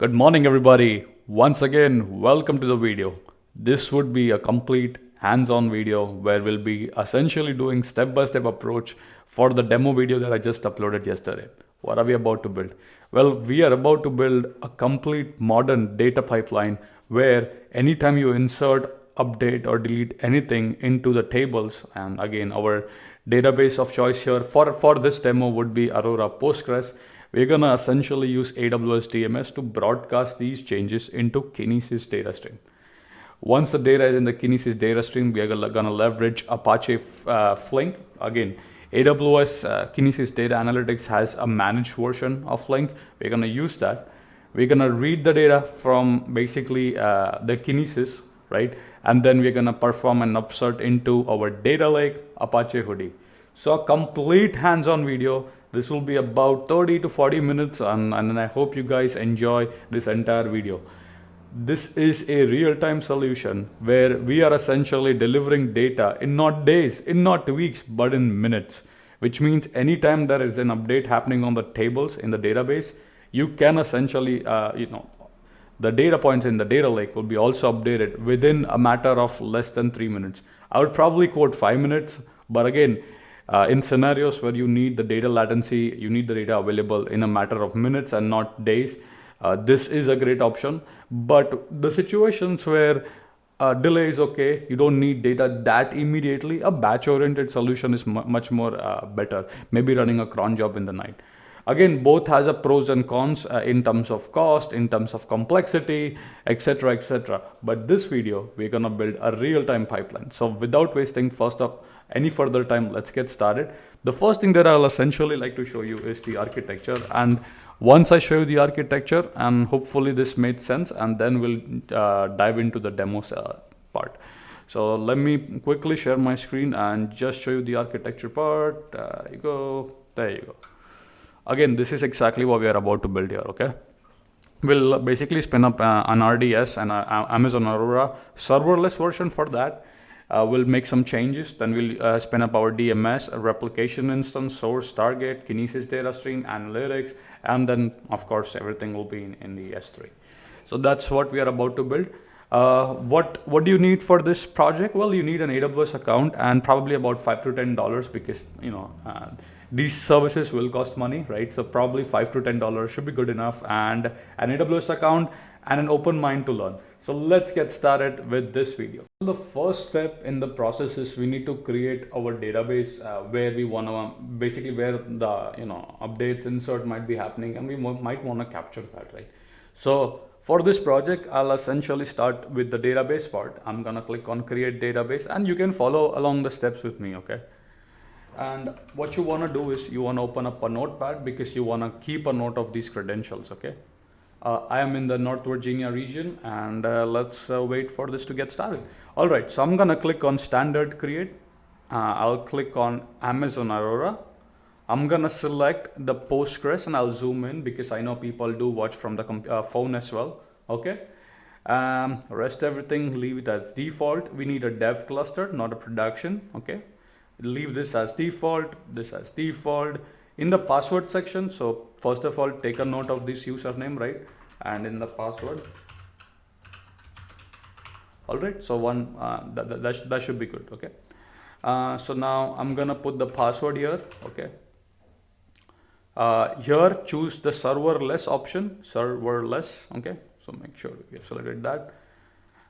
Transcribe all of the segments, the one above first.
Good morning, everybody. Once again, welcome to the video. This would be a complete hands-on video where we'll be essentially doing step-by-step approach for the demo video that I just uploaded yesterday. What are we about to build? Well, we are about to build a complete modern data pipeline where anytime you insert, update, or delete anything into the tables, and again, our database of choice here for this demo would be Aurora Postgres. We're going to essentially use AWS DMS to broadcast these changes into Kinesis data stream. Once the data is in the Kinesis data stream, we are going to leverage Apache Flink. Again, AWS Kinesis Data Analytics has a managed version of Flink. We're going to use that. We're going to read the data from basically the Kinesis, right? And then we're going to perform an upsert into our data lake, Apache Hudi. So a complete hands-on video. This will be about 30 to 40 minutes and I hope you guys enjoy this entire video. This is a real-time solution where we are essentially delivering data in not days, in not weeks, but in minutes, which means anytime there is an update happening on the tables in the database, you can essentially, the data points in the data lake will be also updated within a matter of less than 3 minutes. I would probably quote 5 minutes, but again, in scenarios where you need the data latency, you need the data available in a matter of minutes and not days, this is a great option. But the situations where delay is okay, you don't need data that immediately, a batch-oriented solution is much more better, maybe running a cron job in the night. Again, both has a pros and cons in terms of cost, in terms of complexity, etc., etc. But this video, we're gonna build a real-time pipeline. So without wasting any further time, let's get started. The first thing that I'll essentially like to show you is the architecture. And once I show you the architecture, and hopefully this made sense, and then we'll dive into the demos part. So let me quickly share my screen and just show you the architecture part. There you go. There you go. Again, this is exactly what we are about to build here, okay? We'll basically spin up an RDS and Amazon Aurora serverless version for that. We'll make some changes, then we'll spin up our DMS, a replication instance, source, target, Kinesis data stream, analytics, and then of course everything will be in the S3. So that's what we are about to build. What do you need for this project? Well, you need an AWS account and probably about $5 to $10 because these services will cost money, right? So probably $5 to $10 should be good enough, and an AWS account and an open mind to learn. So let's get started with this video. The first step in the process is we need to create our database where we want to basically where the updates insert might be happening, and we might want to capture that, right? So for this project, I'll essentially start with the database part. I'm gonna click on create database, and you can follow along the steps with me, okay? And what you want to do is you want to open up a notepad because you want to keep a note of these credentials, okay? I am in the North Virginia region, and let's wait for this to get started. All right, so I'm gonna click on standard create. I'll click on Amazon Aurora. I'm gonna select the Postgres and I'll zoom in because I know people do watch from the phone as well, okay? Rest everything, leave it as default. We need a dev cluster, not a production, okay? Leave this as default, this as default. In the password section, so first of all, take a note of this username, right? And in the password. All right, so that should be good, okay? So now I'm gonna put the password here, okay? Here, choose the serverless option, serverless, okay? So make sure we have selected that.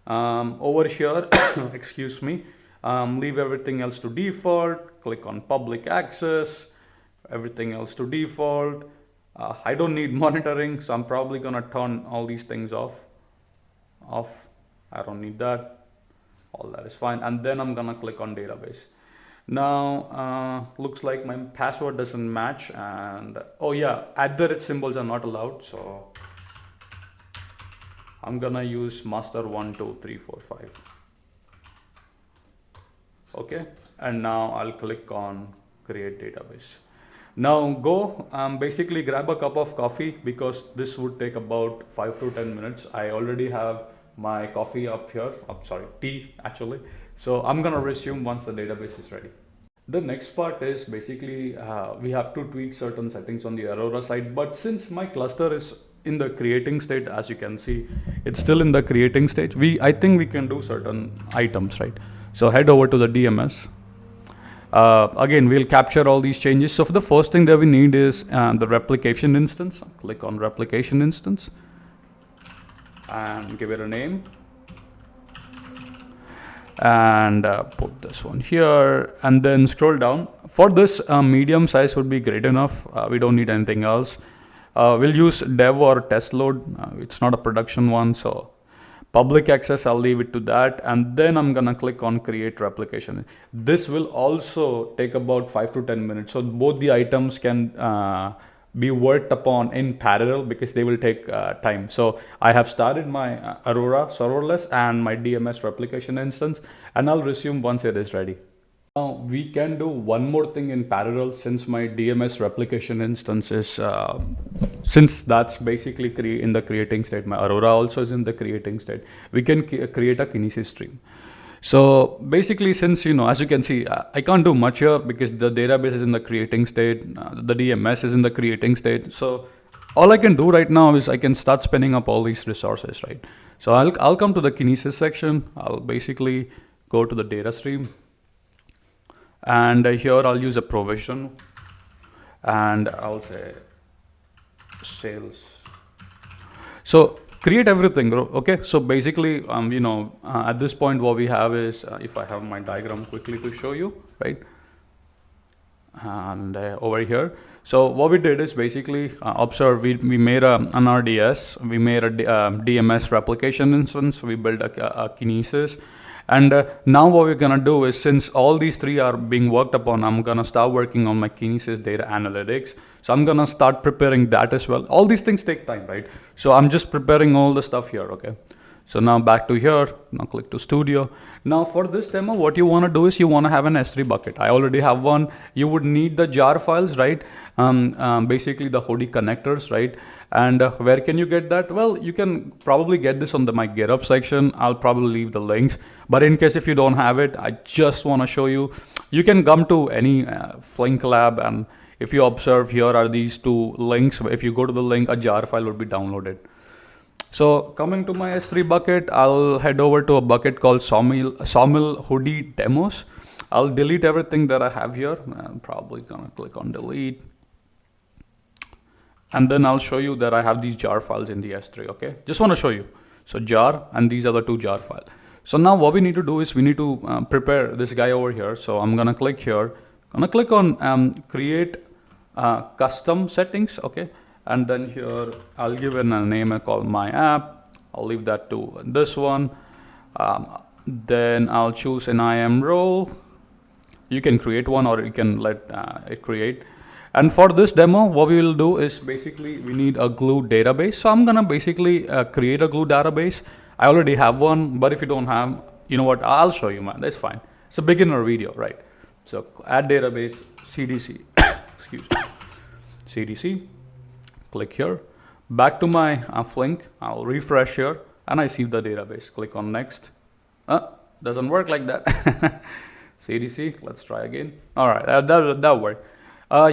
Over here, excuse me, leave everything else to default, click on public access, everything else to default. I don't need monitoring, so I'm probably gonna turn all these things off. I don't need that. All that is fine. And then I'm gonna click on database. Now, looks like my password doesn't match, and oh yeah, @ symbols are not allowed. So I'm gonna use master 1 2 3 4 5. Okay, and now I'll click on create database. Now go basically grab a cup of coffee because this would take about 5 to 10 minutes. I already have my coffee up here, tea actually. So I'm gonna resume once the database is ready. The next part is basically we have to tweak certain settings on the Aurora side, but since my cluster is in the creating state. As you can see, it's still in the creating stage. I think we can do certain items, right? So head over to the DMS. Again, we'll capture all these changes. So for the first thing that we need is the replication instance. Click on replication instance and give it a name. And put this one here, and then scroll down. For this, medium size would be great enough. We don't need anything else. We'll use dev or test load. It's not a production one, so public access, I'll leave it to that. And then I'm gonna click on create replication. This will also take about 5 to 10 minutes. So both the items can be worked upon in parallel because they will take time. So I have started my Aurora serverless and my DMS replication instance, and I'll resume once it is ready. Now we can do one more thing in parallel. Since my DMS replication instance is, since that's basically in the creating state, my Aurora also is in the creating state, we can create a Kinesis stream. So basically, since, as you can see, I can't do much here because the database is in the creating state, the DMS is in the creating state. So all I can do right now is I can start spinning up all these resources, right? So I'll come to the Kinesis section. I'll basically go to the data stream, and here I'll use a provision, and I'll say sales. So create everything, bro. Okay, so basically, at this point, what we have is, if I have my diagram quickly to show you, right? And over here, so what we did is basically observe. We made an RDS, we made a DMS replication instance, we built a Kinesis. And now what we're gonna do is, since all these three are being worked upon, I'm gonna start working on my Kinesis data analytics. So I'm gonna start preparing that as well. All these things take time, right? So I'm just preparing all the stuff here, okay? So now back to here, now click to studio. Now for this demo, what you wanna do is you wanna have an S3 bucket. I already have one. You would need the jar files, right? Basically the Hudi connectors, right? And where can you get that? Well, you can probably get this on my GitHub section. I'll probably leave the links. But in case if you don't have it, I just wanna show you, you can come to any Flink lab, and if you observe, here are these two links. If you go to the link, a jar file would be downloaded. So coming to my S3 bucket, I'll head over to a bucket called Sawmill Hudi demos. I'll delete everything that I have here. I'm probably gonna click on delete. And then I'll show you that I have these jar files in the S3, okay? Just wanna show you. So jar, and these are the two jar files. So now what we need to do is we need to prepare this guy over here. So I'm gonna click here, gonna click on create custom settings, okay? And then here I'll give it a name called my app. I'll leave that to this one. Then I'll choose an IAM role. You can create one, or you can let it create. And for this demo, what we will do is basically we need a glue database. So I'm gonna basically create a glue database. I already have one, but if you don't have, you know what, I'll show you, man, that's fine. It's a beginner video, right? So add database, CDC, excuse me, CDC, click here, back to my Flink, I'll refresh here, and I see the database, click on next. Doesn't work like that. CDC, let's try again. All right, that worked.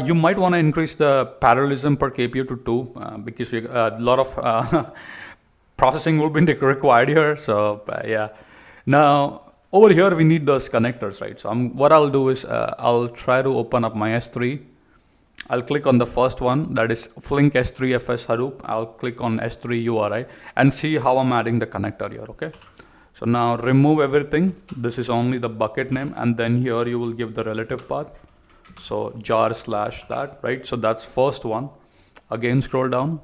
You might want to increase the parallelism per KPU to 2 because a lot of processing will be required here. So yeah. Now over here we need those connectors, right? So what I'll do is I'll try to open up my S3. I'll click on the first one, that is Flink S3 FS Hadoop. I'll click on S3 URI and see how I'm adding the connector here, okay? So now remove everything. This is only the bucket name, and then here you will give the relative path. So jar / that, right? So that's first one. Again, scroll down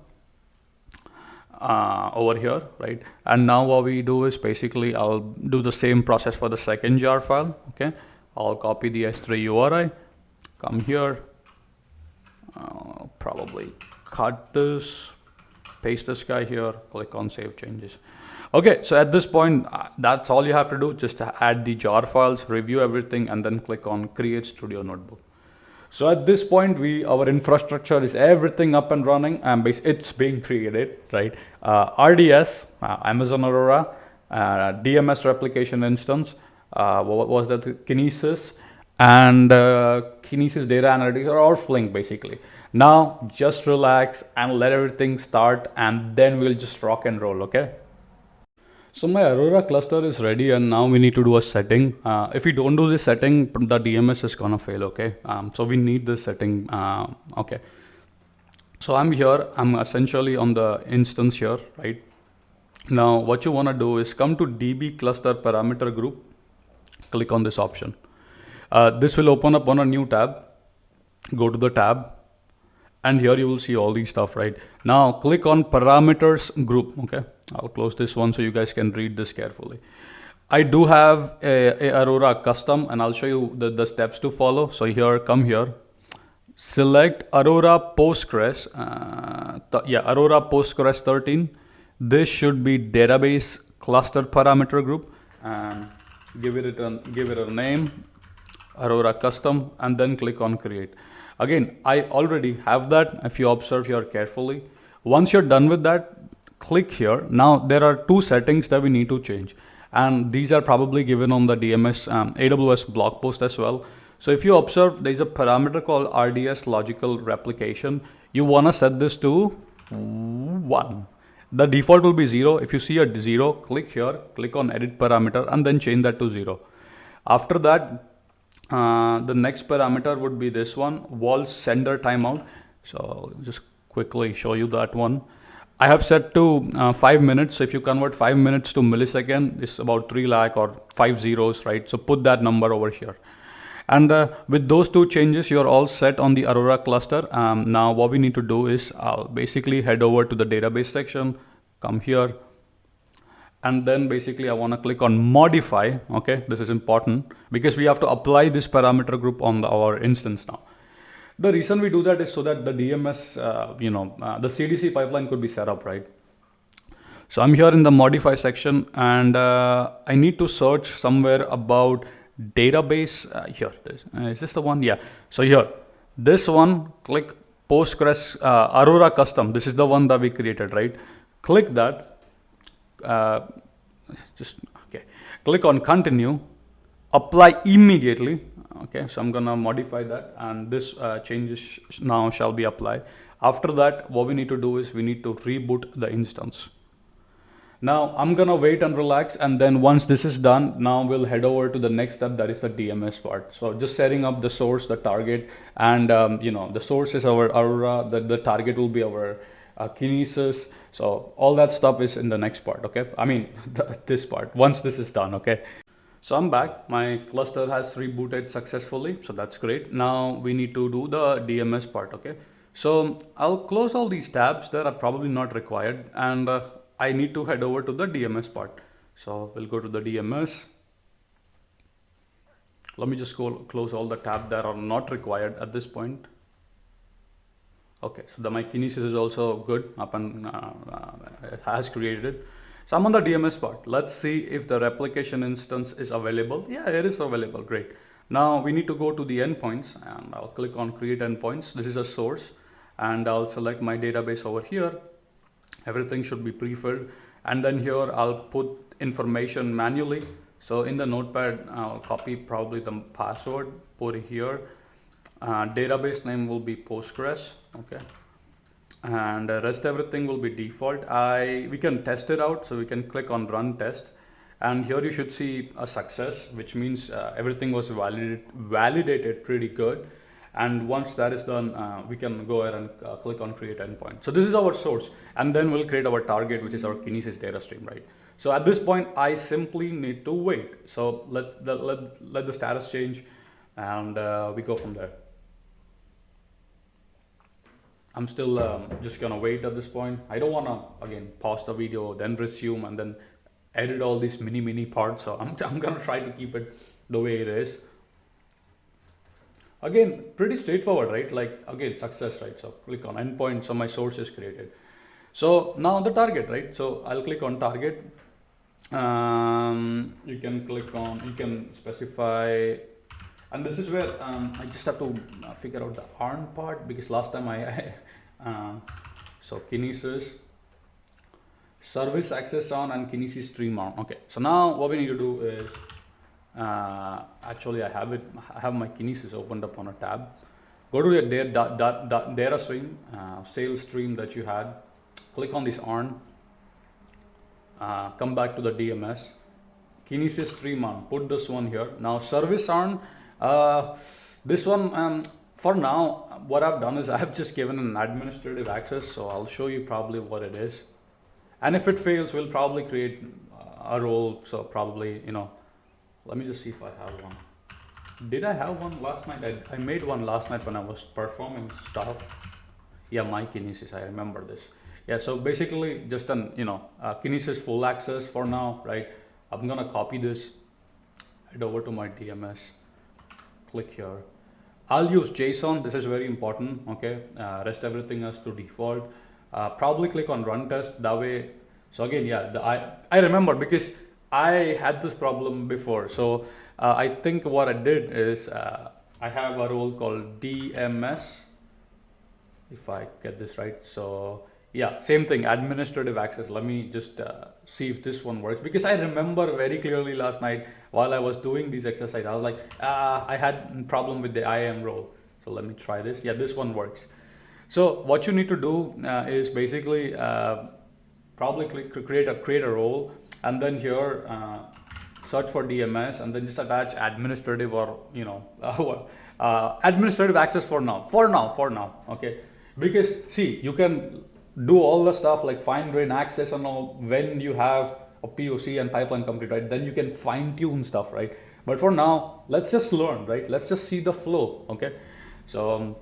over here, right? And now what we do is basically I'll do the same process for the second jar file, okay? I'll copy the S3 URI, come here, probably cut this, paste this guy here, click on save changes. Okay, so at this point, that's all you have to do. Just add the jar files, review everything, and then click on create studio notebook. So at this point, our infrastructure is everything up and running, and it's being created, right? RDS, Amazon Aurora, DMS replication instance, what was that? Kinesis, and Kinesis data analytics, or Flink basically. Now just relax and let everything start, and then we'll just rock and roll, okay? So my Aurora cluster is ready, and now we need to do a setting. If we don't do this setting, the DMS is gonna fail, okay? So we need this setting, okay? So I'm here, I'm essentially on the instance here, right? Now what you wanna do is come to DB cluster parameter group, click on this option. This will open up on a new tab. Go to the tab, and here you will see all these stuff, right? Now click on parameters group, okay? I'll close this one so you guys can read this carefully. I do have a Aurora custom, and I'll show you the steps to follow. So here, come here, select Aurora Postgres, Aurora Postgres 13. This should be database cluster parameter group, and give it a name, Aurora custom, and then click on create. Again, I already have that. If you observe here carefully, once you're done with that, click here. Now there are two settings that we need to change, and these are probably given on the DMS AWS blog post as well. So if you observe, there's a parameter called RDS logical replication. You want to set this to 1. The default will be 0. If you see a 0, click here, click on edit parameter, and then change that to 0. After that, the next parameter would be this one, wall sender timeout. So I'll just quickly show you that one. I have set to 5 minutes. So if you convert 5 minutes to millisecond, it's about 3 lakh or 5 zeros, right? So put that number over here. And with those two changes, you're all set on the Aurora cluster. Now what we need to do is I'll basically head over to the database section, come here, and then basically I want to click on modify. Okay, this is important because we have to apply this parameter group on our instance now. The reason we do that is so that the DMS, the CDC pipeline could be set up, right? So I'm here in the modify section, and I need to search somewhere about database. Here, is this the one? Yeah. So here, this one, click Postgres Aurora custom. This is the one that we created, right? Click that. Click on continue, apply immediately. Okay, so I'm gonna modify that, and this changes now shall be applied. After that, what we need to do is we need to reboot the instance. Now I'm gonna wait and relax, and then once this is done, now we'll head over to the next step, that is the DMS part. So just setting up the source, the target, and the source is our Aurora, the target will be our Kinesis. So all that stuff is in the next part, okay? I mean, this part, once this is done, okay? So I'm back, my cluster has rebooted successfully, so that's great. Now we need to do the DMS part, okay? So I'll close all these tabs that are probably not required, and I need to head over to the DMS part. So we'll go to the DMS. Let me just close all the tabs that are not required at this point. Okay, so my Kinesis is also good, up and it has created it. So I'm on the DMS part. Let's see if the replication instance is available. Yeah, it is available, great. Now we need to go to the endpoints, and I'll click on create endpoints. This is a source, and I'll select my database over here. Everything should be pre-filled, and then here I'll put information manually. So in the notepad, I'll copy probably the password, put it here. Database name will be Postgres, okay, and rest everything will be default. We can test it out, so we can click on run test, and here you should see a success, which means everything was validated pretty good. And once that is done, we can go ahead and click on create endpoint. So this is our source, and then we'll create our target, which is our Kinesis data stream, right? So at this point, I simply need to wait. So let the status change, and we go from there. I'm still just gonna wait at this point. I don't wanna, again, pause the video, then resume, and then edit all these mini parts. So I'm gonna try to keep it the way it is. Again, pretty straightforward, right? Like, again, success, right? So click on endpoint, so my source is created. So now the target, right? So I'll click on target. You can specify, and this is where I just have to figure out the ARN part, because last time so Kinesis, service access on, and Kinesis stream on. Okay, so now what we need to do is, actually I have my Kinesis opened up on a tab. go to your data stream, sales stream that you had, click on this ARN, come back to the DMS, Kinesis stream ARN, put this one here. Now service ARN, this one, for now, what I've done is I have just given an administrative access, so I'll show you probably what it is. And if it fails, we'll probably create a role, so probably, you know, let me just see if I have one. Did I have one last night? I made one last night when I was performing stuff. Yeah, my Kinesis, I remember this. Yeah, so basically just an, you know, Kinesis full access for now, right? I'm gonna copy this, head over to my DMS, click here. I'll use JSON, this is very important, okay? Rest everything else to default. Probably click on run test, that way. So again, yeah, I remember because I had this problem before. So I think what I did is I have a role called DMS, if I get this right. So yeah, same thing, administrative access. Let me just see if this one works, because I remember very clearly last night while I was doing these exercises, I was like, I had a problem with the IAM role. So let me try this. Yeah, this one works. So what you need to do is basically probably create a role, and then here search for DMS, and then just attach administrative, or you know, administrative access for now. Okay, because see, you can do all the stuff like fine grain access and all when you have a POC and pipeline complete, right? Then you can fine tune stuff, right? But for now, let's just learn, right? Let's just see the flow, okay? So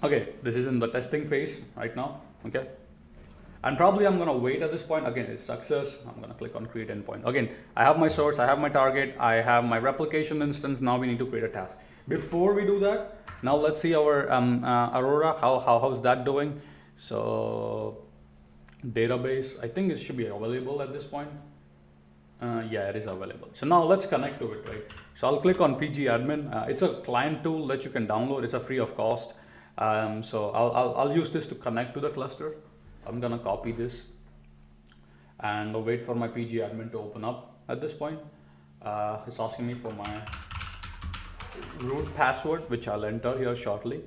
okay, this is in the testing phase right now, okay? And probably I'm gonna wait at this point. Again, it's success. I'm gonna click on create endpoint. Again, I have my source, I have my target, I have my replication instance. Now we need to create a task. Before we do that, now let's see our Aurora, how's that doing? So database, I think it should be available at this point. Yeah, it is available. So now let's connect to it, right? So I'll click on PG admin. It's a client tool that you can download. It's a free of cost. So I'll use this to connect to the cluster. I'm gonna copy this and wait for my PG admin to open up at this point. It's asking me for my root password, which I'll enter here shortly.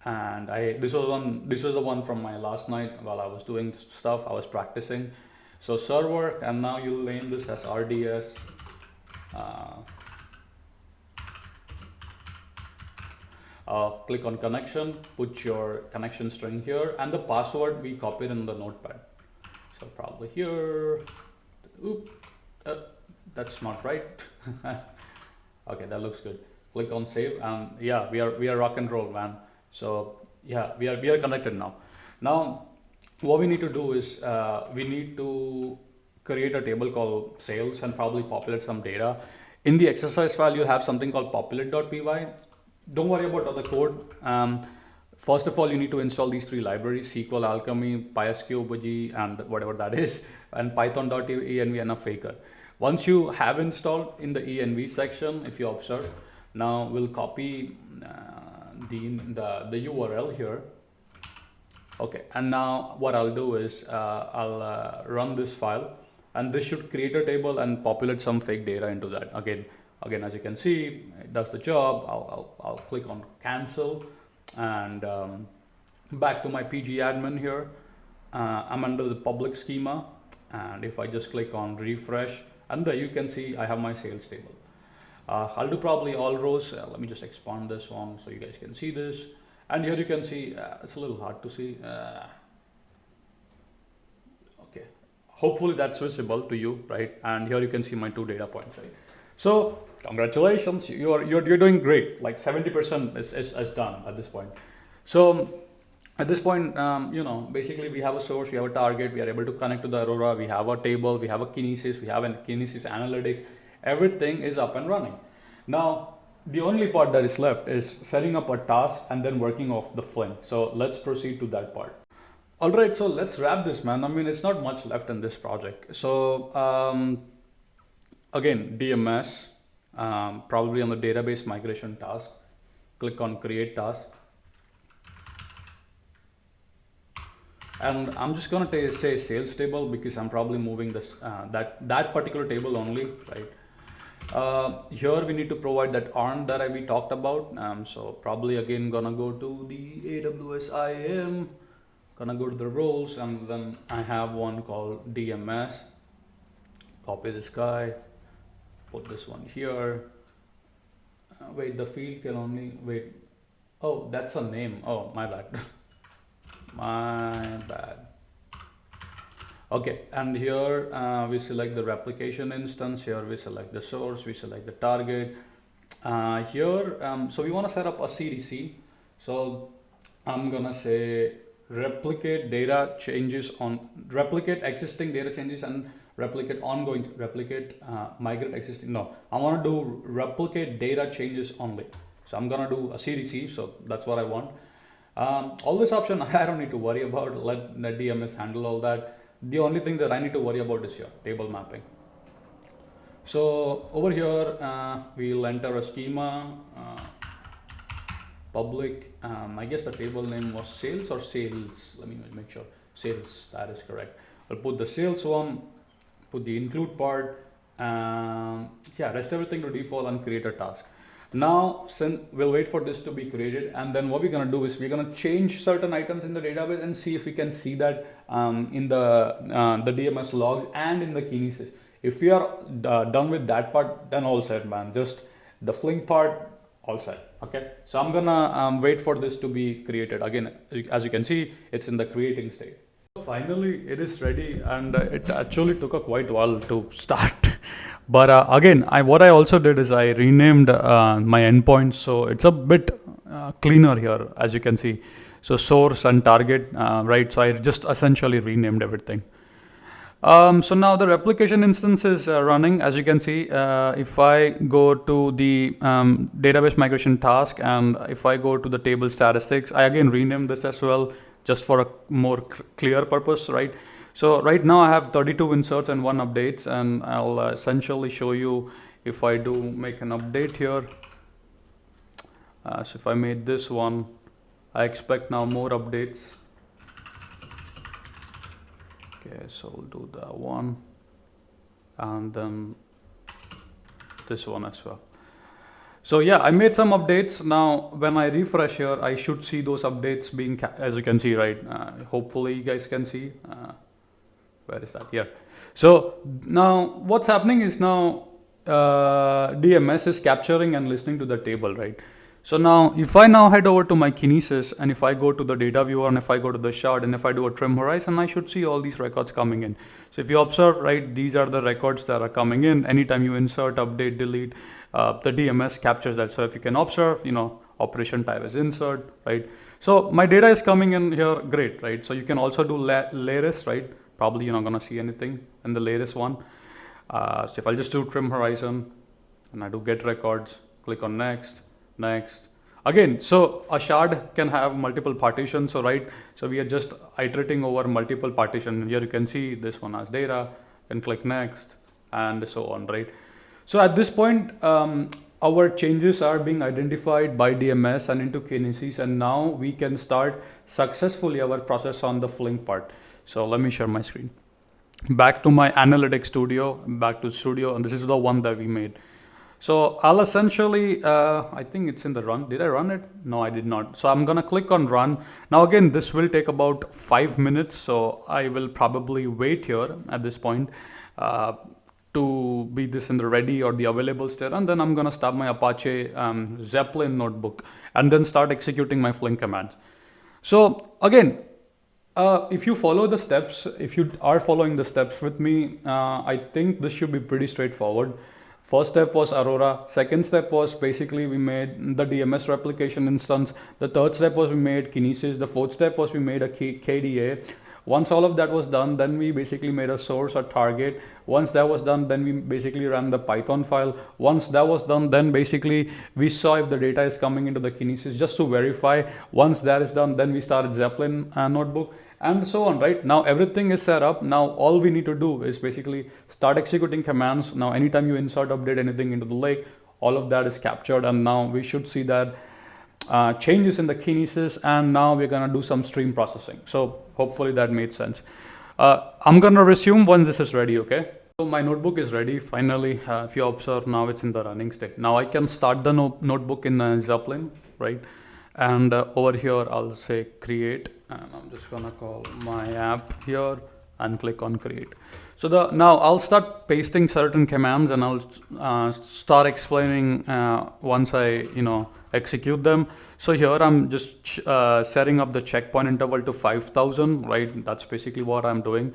And this was the one from my last night while I was doing stuff, I was practicing. So server, and now you'll name this as RDS. Click on connection, put your connection string here, and the password we copied in the notepad. So probably here. Oop, that's not right. Okay, that looks good. Click on save, and yeah, we are rock and roll, man. So yeah, we are connected now. Now what we need to do is we need to create a table called sales and probably populate some data. In the exercise file, you have something called populate.py. Don't worry about other code. First of all, you need to install these three libraries: SQL Alchemy, PySQL, and whatever that is, and python.env and a faker. Once you have installed, in the env section, if you observe, now we'll copy the URL here. Okay, and now what I'll do is I'll run this file, and this should create a table and populate some fake data into that. Again, as you can see, it does the job. I'll click on cancel, and back to my PG admin here. I'm under the public schema, and if I just click on refresh, and there you can see I have my sales table. I'll do probably all rows. Let me just expand this one so you guys can see this. And here you can see, it's a little hard to see. Okay, hopefully that's visible to you, right? And here you can see my 2 data points, right? So congratulations, you're doing great. Like 70% is done at this point. So at this point, you know, basically we have a source, we have a target, we are able to connect to the Aurora, we have a table, we have a Kinesis, we have a Kinesis analytics. Everything is up and running. Now, the only part that is left is setting up a task and then working off the Flink. So let's proceed to that part. All right, so let's wrap this, man. I mean, it's not much left in this project. So again, DMS, probably on the database migration task, click on create task. And I'm just gonna say sales table because I'm probably moving this that particular table only, right? Here we need to provide that ARN that we talked about. So probably again gonna go to the AWS IAM, gonna go to the roles, and then I have one called DMS. Copy this guy, put this one here. Wait, the field can only wait. Oh, that's a name. Oh, my bad. My bad. Okay, and here we select the replication instance. Here we select the source, we select the target. So we want to set up a CDC. So I'm gonna say replicate data changes on replicate existing data changes and replicate ongoing migrate existing. No, I want to do replicate data changes only. So I'm gonna do a CDC. So that's what I want. All this option I don't need to worry about. Let the DMS handle all that. The only thing that I need to worry about is here, table mapping. So over here, we'll enter a schema, public, I guess the table name was sales or sales. Let me make sure, sales, that is correct. I'll put the sales one, put the include part, yeah, rest everything to default and create a task. Now, we'll wait for this to be created, and then what we're gonna do is we're gonna change certain items in the database and see if we can see that in the DMS logs and in the Kinesis. If we are done with that part, then all set, man. Just the Flink part, all set. Okay. So I'm gonna wait for this to be created. Again, as you can see, it's in the creating state. Finally, it is ready, and it actually took a quite while to start. But again, what I also did is I renamed my endpoints, so it's a bit cleaner here, as you can see. So source and target, right? So I just essentially renamed everything. So now the replication instance is running, as you can see. If I go to the database migration task, and if I go to the table statistics, I again renamed this as well, just for a more clear purpose, right? So right now I have 32 inserts and 1 updates, and I'll essentially show you if I do make an update here. So if I made this one, I expect now more updates. Okay, so we'll do that one, and then this one as well. So yeah, I made some updates. Now when I refresh here, I should see those updates being, as you can see, right? Hopefully you guys can see. Where is that? Here. So now what's happening is now DMS is capturing and listening to the table, right? So now if I now head over to my Kinesis, and if I go to the data viewer, and if I go to the shard, and if I do a trim horizon, I should see all these records coming in. So if you observe, right, these are the records that are coming in. Anytime you insert, update, delete, the DMS captures that. So if you can observe, operation type is insert, right? So my data is coming in here, great, right? So you can also do latest, right? Probably you're not gonna see anything in the latest one. So if I'll just do trim horizon, and I do get records, click on next. Again, so a shard can have multiple partitions, so right, so we are just iterating over multiple partitions. Here you can see this one has data, and click next, and so on, right? So at this point, our changes are being identified by DMS and into Kinesis, and now we can start successfully our process on the Flink part. So let me share my screen. Back to my analytics studio, and this is the one that we made. So I'll essentially, I think it's in the run. Did I run it? No, I did not. So I'm gonna click on run. Now again, this will take about 5 minutes. So I will probably wait here at this point to be this in the ready or the available state. And then I'm gonna start my Apache Zeppelin notebook and then start executing my Flink commands. So again, if you follow the steps, if you are following the steps with me, I think this should be pretty straightforward. First step was Aurora. Second step was basically we made the DMS replication instance. The third step was we made Kinesis. The fourth step was we made a KDA. Once all of that was done, then we basically made a source or target. Once that was done, then we basically ran the Python file. Once that was done, then basically we saw if the data is coming into the Kinesis just to verify. Once that is done, then we started Zeppelin notebook, and so on, right? Now everything is set up. Now all we need to do is basically start executing commands. Now anytime you insert, update anything into the lake, all of that is captured, and now we should see that changes in the Kinesis, and now we're gonna do some stream processing. So hopefully that made sense. I'm gonna resume once this is ready, okay? So my notebook is ready finally. If you observe now, it's in the running state. Now I can start the notebook in Zeppelin, right? And over here I'll say create, and I'm just gonna call my app here and click on create. So now I'll start pasting certain commands, and I'll start explaining once I execute them. So here I'm just setting up the checkpoint interval to 5,000, right? That's basically what I'm doing.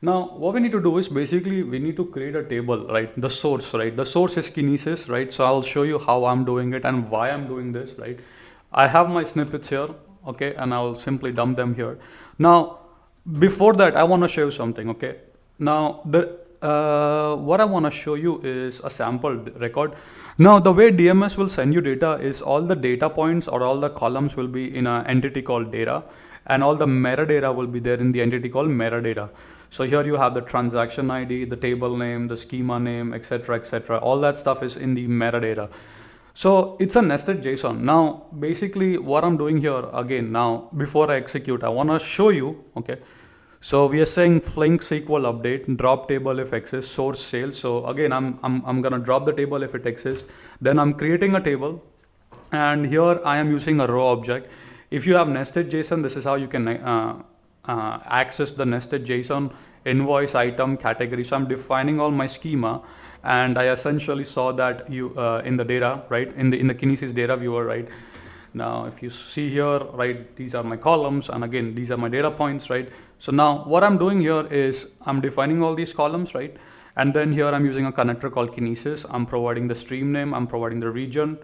Now, what we need to do is basically we need to create a table, right? The source, right? The source is Kinesis, right? So I'll show you how I'm doing it and why I'm doing this, right? I have my snippets here, okay? And I'll simply dump them here. Now, before that, I want to show you something, okay? Now, what I want to show you is a sample record. Now, the way DMS will send you data is all the data points or all the columns will be in an entity called data, and all the metadata will be there in the entity called metadata. So here you have the transaction ID, the table name, the schema name, etc., etc. All that stuff is in the metadata. So it's a nested JSON. Now, basically what I'm doing here again, now before I execute, I want to show you, okay? So we are saying Flink SQL update, drop table if exists, source sales. So again, I'm gonna drop the table if it exists. Then I'm creating a table, and here I am using a row object. If you have nested JSON, this is how you can access the nested JSON invoice item category. So I'm defining all my schema, and I essentially saw that you in the data, right? In the Kinesis data viewer, right? Now, if you see here, right, these are my columns, and again, these are my data points, right? So now what I'm doing here is I'm defining all these columns, right? And then here I'm using a connector called Kinesis. I'm providing the stream name, I'm providing the region.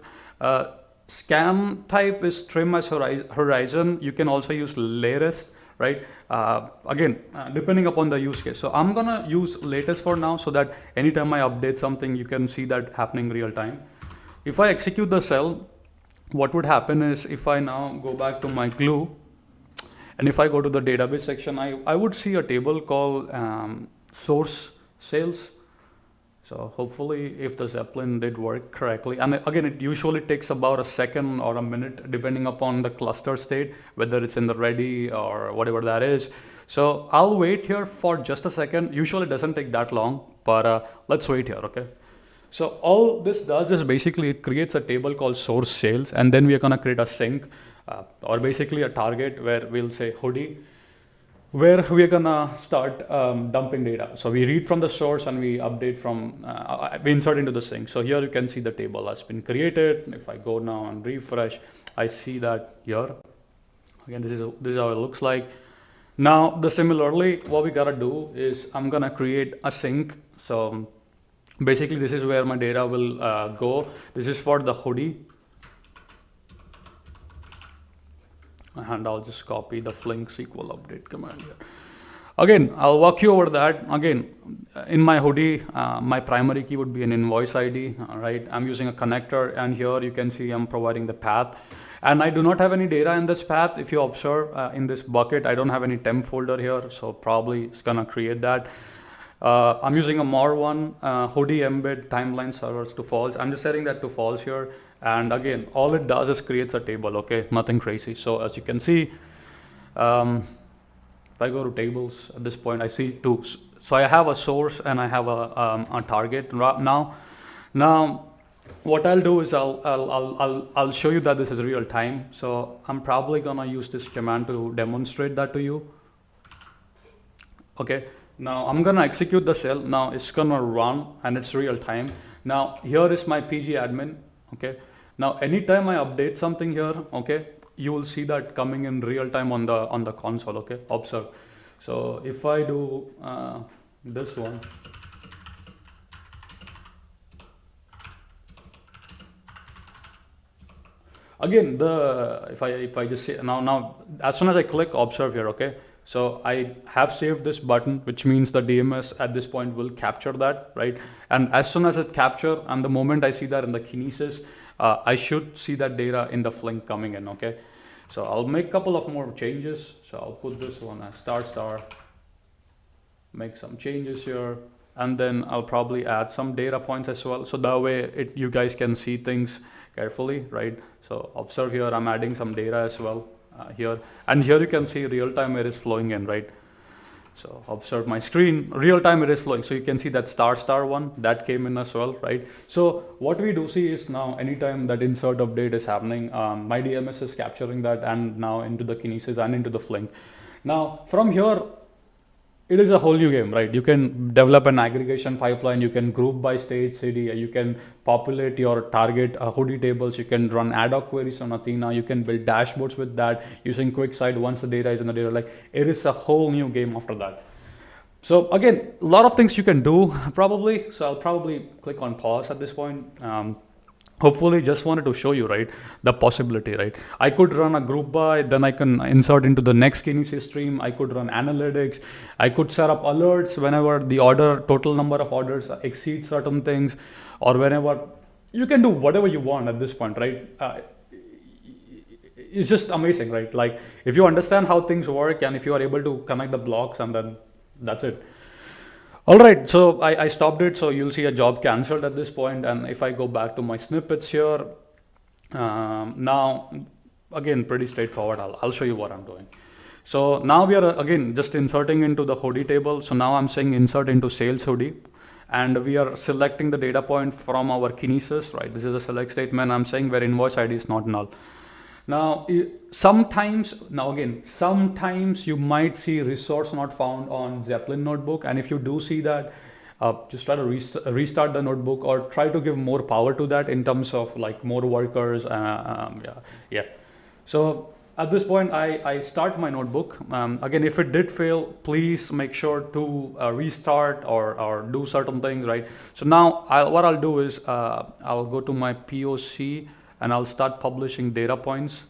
Scan type is trim as horizon. You can also use latest, right? Again, depending upon the use case. So I'm gonna use latest for now, so that anytime I update something, you can see that happening real time. If I execute the cell, what would happen is if I now go back to my glue, and if I go to the database section, I would see a table called source sales. So hopefully if the Zeppelin did work correctly, and again, it usually takes about a second or a minute depending upon the cluster state, whether it's in the ready or whatever that is. So I'll wait here for just a second. Usually it doesn't take that long, but let's wait here, okay? So all this does is basically it creates a table called source sales, and then we are gonna create a sink or basically a target where we'll say Hudi, where we're gonna start dumping data. So we read from the source and we update from, we insert into the sink. So here you can see the table has been created. If I go now and refresh, I see that here. Again, this is how it looks like. Now, similarly, what we gotta do is I'm gonna create a sink. So basically this is where my data will go. This is for the Hudi. And I'll just copy the Flink SQL update command here. Again, I'll walk you over that. Again, in my Hudi, my primary key would be an invoice ID, all right? I'm using a connector, and here you can see I'm providing the path. And I do not have any data in this path. If you observe in this bucket, I don't have any temp folder here, so probably it's gonna create that. I'm using a more1, Hudi embed timeline servers to false. I'm just setting that to false here. And again, all it does is creates a table, okay? Nothing crazy. So as you can see, if I go to tables at this point, I see two. So I have a source and I have a target now. Now, what I'll do is I'll show you that this is real time. So I'm probably gonna use this command to demonstrate that to you. Okay. Now I'm gonna execute the cell. Now it's gonna run and it's real time. Now here is my PG admin. Okay. Now anytime I update something here, okay, you will see that coming in real time on the console. Okay, observe. So if I do this one, again if I just say now as soon as I click observe here, okay. So I have saved this button, which means the DMS at this point will capture that, right? And as soon as it capture, and the moment I see that in the Kinesis, I should see that data in the Flink coming in, okay? So I'll make a couple of more changes. So I'll put this one as star, make some changes here, and then I'll probably add some data points as well. So that way you guys can see things carefully, right? So observe here, I'm adding some data as well. Here, and here you can see real time where it's flowing in, right? So observe my screen, real time it is flowing. So you can see that star one that came in as well, right? So what we do see is now anytime that insert update is happening, my DMS is capturing that and now into the Kinesis and into the Flink. Now from here, it is a whole new game, right? You can develop an aggregation pipeline, you can group by state, city, you can populate your target Hudi tables, you can run ad hoc queries on Athena, you can build dashboards with that using QuickSight once the data is in the data lake. It is a whole new game after that. So again, a lot of things you can do probably. So I'll probably click on pause at this point. Hopefully just wanted to show you, right, the possibility, right? I could run a group by, then I can insert into the next Kinesis stream. I could run analytics. I could set up alerts whenever the total number of orders exceeds certain things, or whenever. You can do whatever you want at this point, right? It's just amazing, right? Like if you understand how things work and if you are able to connect the blocks, and then that's it. All right, so I stopped it. So you'll see a job canceled at this point. And if I go back to my snippets here, now again, pretty straightforward. I'll show you what I'm doing. So now we are again just inserting into the Hudi table. So now I'm saying insert into sales Hudi, and we are selecting the data point from our Kinesis, right? This is a select statement. I'm saying where invoice ID is not null. Now, sometimes you might see resource not found on Zeppelin notebook. And if you do see that, just try to restart the notebook or try to give more power to that in terms of like more workers. Yeah. So at this point, I start my notebook. Again, if it did fail, please make sure to restart or do certain things, right? So now what I'll do is I'll go to my POC and I'll start publishing data points.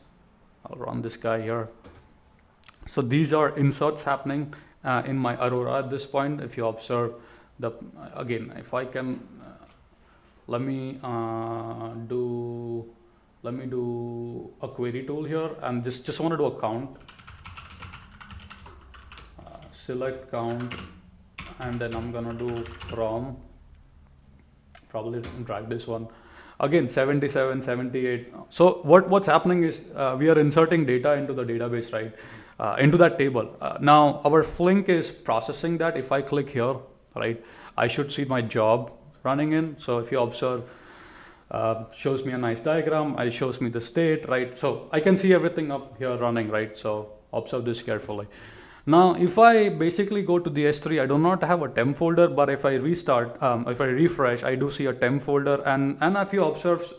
I'll run this guy here. So these are inserts happening in my Aurora at this point. If you observe again, if I can, let me do a query tool here, and just want to do a count, select count, and then I'm gonna do from, probably drag this one. Again, 77, 78. So what's happening is we are inserting data into the database, right? Into that table. Now our Flink is processing that. If I click here, right, I should see my job running in. So if you observe, shows me a nice diagram. It shows me the state, right? So I can see everything up here running, right? So observe this carefully. Now, if I basically go to the S3, I do not have a temp folder, but if I restart, if I refresh, I do see a temp folder. And if you observe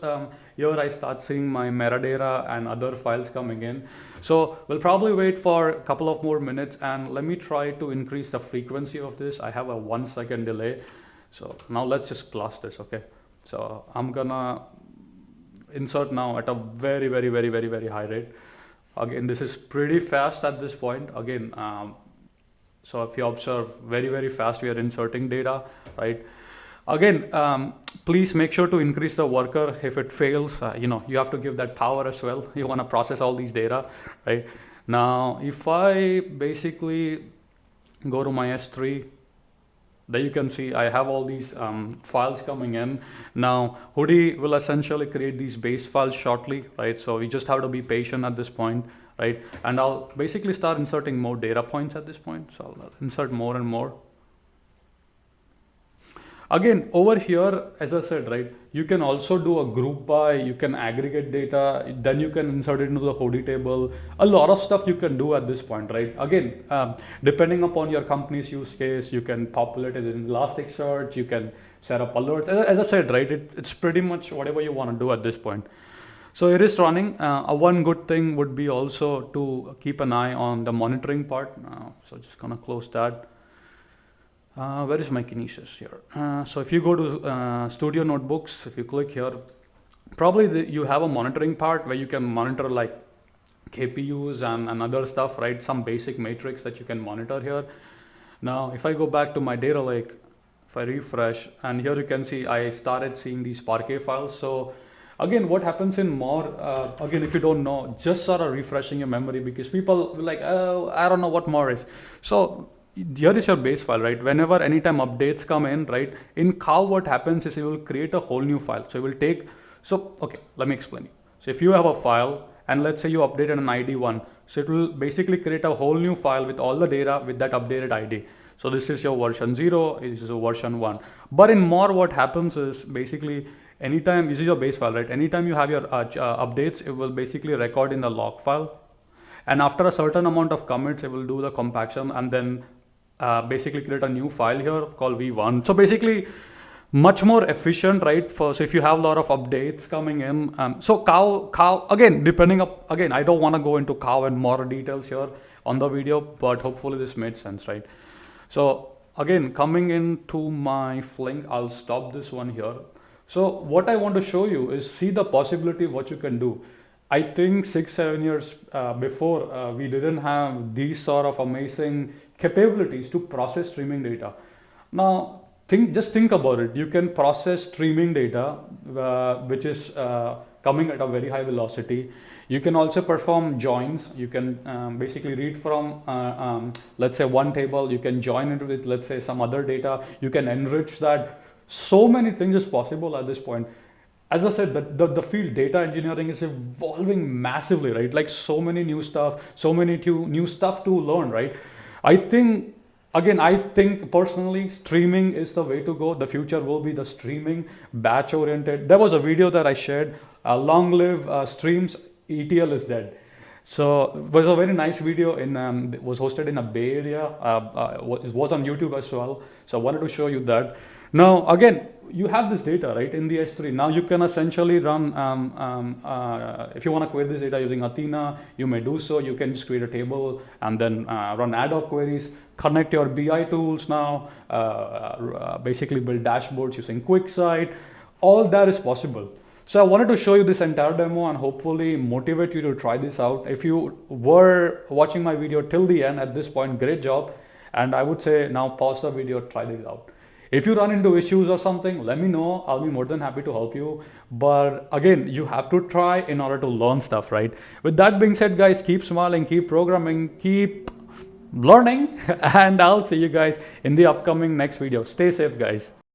here, I start seeing my metadata and other files coming in. So we'll probably wait for a couple of more minutes, and let me try to increase the frequency of this. I have a 1 second delay. So now let's just plus this, okay? So I'm gonna insert now at a very, very, very, very, very high rate. Again, this is pretty fast at this point. Again, so if you observe, very, very fast, we are inserting data, right? Again, please make sure to increase the worker. If it fails, you have to give that power as well. You want to process all these data, right? Now, if I basically go to my S3, there you can see I have all these files coming in. Now, Hudi will essentially create these base files shortly, right? So you just have to be patient at this point, right? And I'll basically start inserting more data points at this point. So I'll insert more and more. Again, over here, as I said, right, you can also do a group by, you can aggregate data, then you can insert it into the Hudi table. A lot of stuff you can do at this point, right? Again, depending upon your company's use case, you can populate it in Elasticsearch, you can set up alerts. As I said, right, it's pretty much whatever you want to do at this point. So it is running. One good thing would be also to keep an eye on the monitoring part. So just gonna close that. Where is my Kinesis here? So if you go to Studio Notebooks, if you click here, probably you have a monitoring part where you can monitor like KPUs and other stuff, right? Some basic metrics that you can monitor here. Now, if I go back to my data lake, if I refresh, and here you can see I started seeing these Parquet files. So again, what happens in more, again, if you don't know, just sort of refreshing your memory, because people will like, oh, I don't know what more is. So here is your base file, right? Whenever anytime updates come in, right, in Cow, what happens is it will create a whole new file. So it will take, okay, let me explain you. So if you have a file and let's say you updated an ID 1. So it will basically create a whole new file with all the data with that updated ID. So this is your version 0, this is your version 1. But in more, what happens is basically anytime, this is your base file, right? Anytime you have your updates, it will basically record in the log file. And after a certain amount of commits, it will do the compaction and then basically create a new file here called v1. So basically much more efficient, right? So if you have a lot of updates coming in, so cow again, again, I don't want to go into cow and more details here on the video, but hopefully this made sense, right? So again, coming into my Flink, I'll stop this one here. So what I want to show you is see the possibility of what you can do. I think 6-7 years before, we didn't have these sort of amazing capabilities to process streaming data. Now, just think about it. You can process streaming data, which is coming at a very high velocity. You can also perform joins. You can basically read from, let's say, one table. You can join it with, let's say, some other data. You can enrich that. So many things is possible at this point. As I said, the field data engineering is evolving massively, right? Like so many new stuff, so many new stuff to learn, right? I think personally, streaming is the way to go. The future will be the streaming, batch oriented. There was a video that I shared, long live streams, ETL is dead. So it was a very nice video it was hosted in a Bay Area, it was on YouTube as well. So I wanted to show you that. Now, again, you have this data, right, in the S3. Now you can essentially run, if you want to query this data using Athena, you may do so. You can just create a table and then run ad hoc queries, connect your BI tools now, basically build dashboards using QuickSight. All that is possible. So I wanted to show you this entire demo and hopefully motivate you to try this out. If you were watching my video till the end at this point, great job. And I would say now pause the video, try this out. If you run into issues or something, let me know. I'll be more than happy to help you. But again, you have to try in order to learn stuff, right? With that being said, guys, keep smiling, keep programming, keep learning, and I'll see you guys in the upcoming next video. Stay safe, guys.